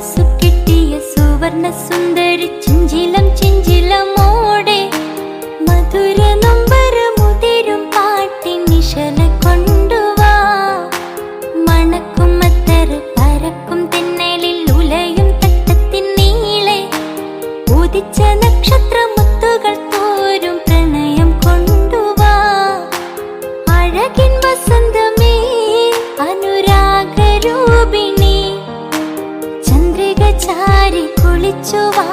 മിനുസുകിട്ടിയ സുവർണ സുന്ദരി ചിഞ്ചിലം ചിഞ്ചിലമോടെ മധുര നൊമ്പരമുതിരും പാട്ടിൻ നിശല കൊണ്ടുവാ. മണക്കും മത്തർ പരക്കും തെന്നലിൽ ഉലയും തട്ടത്തിൻ നീളെ ഉദിച്ച നക്ഷത്രമുത്തുകൾ തോരും പ്രണയം കൊണ്ടുവാ. അഴകിൻ വസന്തമേ അനുരാഗരൂപിണി ചന്ദ്രിക ചാരി കുളിച്ചുവാ.